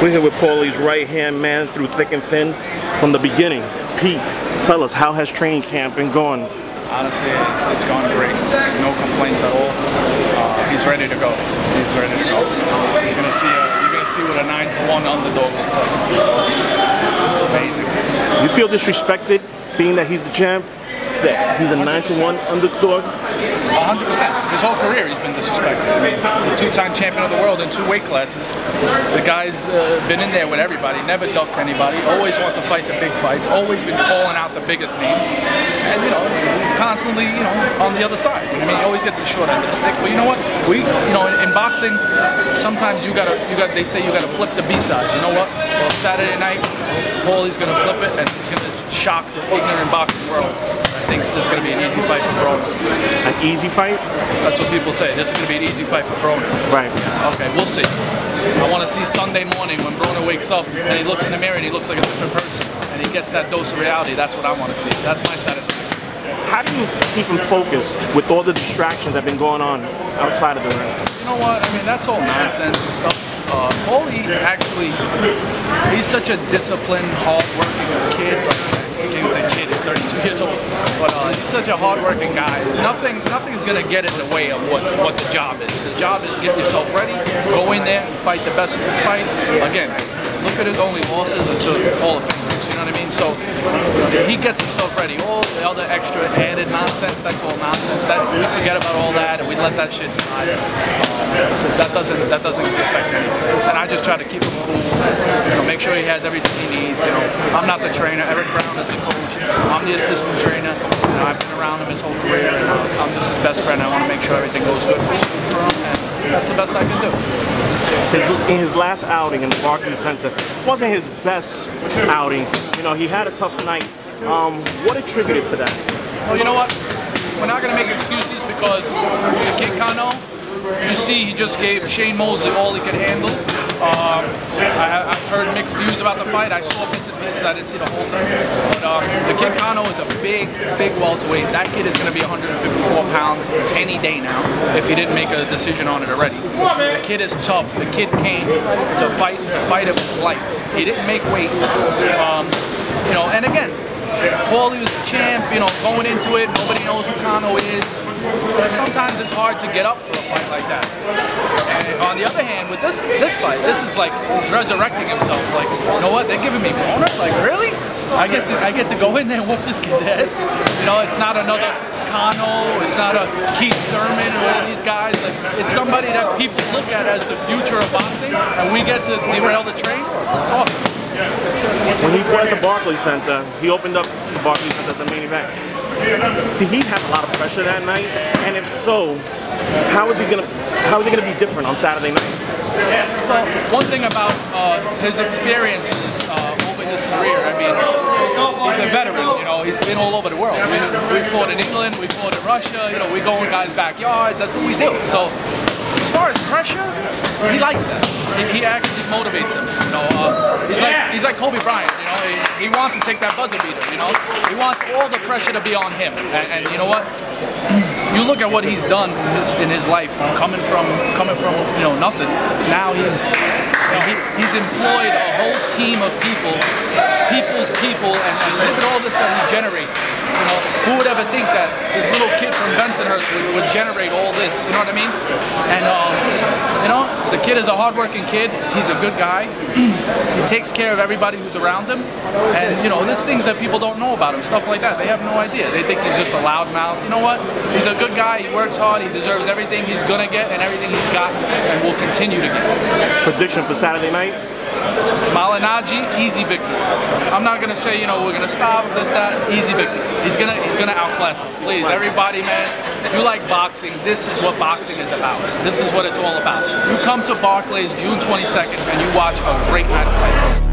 We're here with Paulie's right-hand man through thick and thin from the beginning. Pete, tell us, how has training camp been going? Honestly, it's gone great. No complaints at all. He's ready to go. He's ready to go. You're gonna see what a 9-1 underdog looks like. Amazing. You feel disrespected being that he's the champ? That he's a 9-1 underdog? 100%. His whole career he's been disrespected. I mean, the two-time champion of the world in 2 weight classes. The guy's been in there with everybody, never ducked anybody, always wants to fight the big fights, always been calling out the biggest names. And you know, he's constantly, you know, on the other side. I mean, he always gets a short end of the stick. But you know what? In boxing, sometimes they say you gotta flip the B side. You know what? Well, Saturday night, Paulie's gonna flip it and he's gonna shock the ignorant boxing world. I think this is going to be an easy fight for Broner. An easy fight? That's what people say. This is going to be an easy fight for Broner. Right. Okay, we'll see. I want to see Sunday morning when Broner wakes up and he looks in the mirror and he looks like a different person and he gets that dose of reality. That's what I want to see. That's my satisfaction. How do you keep him focused with all the distractions that have been going on outside of the ring? You know what? I mean, that's all nonsense and stuff. Paulie, actually, he's such a disciplined, hard-working kid. I can't even say kid, he's 32 years old. But he's such a hard-working guy. Nothing's gonna get in the way of what the job is. The job is get yourself ready, go in there and fight the best you can fight. Again, look at his only losses to Hall of Famers, you know what I mean? So he gets himself ready. All the other extra added nonsense, that's all nonsense. We forget about all that and we let that shit slide. That doesn't affect anything. And I just try to keep him cool, you know, make sure he has everything he needs. You know, I'm not the trainer. Eric Brown is the coach. I'm the assistant trainer. You know, I've been around him his whole career, and I'm just his best friend. I want to make sure everything goes good for him, and that's the best I can do. In his last outing in the Barclays Center, wasn't his best outing. You know, he had a tough night. What attributed to that? Well, you know what? We're not going to make excuses because the kid Cano, you see, he just gave Shane Mosley all he could handle. I've heard mixed views about the fight. I saw bits and pieces. I didn't see the whole thing. But the kid Cano is a big welterweight. That kid is going to be 154 pounds any day now if he didn't make a decision on it already. The kid is tough. The kid came to fight the fight of his life. He didn't make weight. You know, and again, Paulie was the champ. You know, going into it, nobody knows who Cano is. Sometimes it's hard to get up for a fight like that. And on the other hand, with this fight, this is like resurrecting himself. Like, you know what? They're giving me Broner? Like, really? I get to go in there and whoop this kid's ass. You know, it's not another Cano, it's not a Keith Thurman or all these guys. Like, it's somebody that people look at as the future of boxing, and we get to derail the train. It's awesome. When he fought at the Barclays Center, he opened up the Barclays Center as the main event. Did he have a lot of pressure that night? And if so, how is he gonna be different on Saturday night? Well, one thing about his experiences over his career, I mean, he's a veteran. You know, he's been all over the world. We fought in England, we fought in Russia. You know, we go in guys' backyards. That's what we do. So, as far as pressure, he likes that. He actually motivates him. You know, he's like Kobe Bryant. You know, he wants to take that buzzer beater. You know, he wants all the pressure to be on him. And you know what? You look at what he's done in his life, coming from you know nothing. Now he's employed a whole team of people, and look at all this that he generates. You know, who would ever think that this little kid from Bensonhurst would generate all this? You know what I mean? And you know, the kid is a hardworking kid. He's a good guy. He takes care of everybody who's around him. And you know, there's things that people don't know about him, stuff like that. They have no idea. They think he's just a loudmouth. You know what? He's a good guy. He works hard. He deserves everything he's gonna get and everything he's got and will continue to get. Prediction for Saturday night? Malignaggi, easy victory. I'm not gonna say, you know, we're gonna stop this, that. Easy victory. He's gonna outclass us. Please, everybody, man. You like boxing? This is what boxing is about. This is what it's all about. You come to Barclays June 22nd and you watch a great night of fights.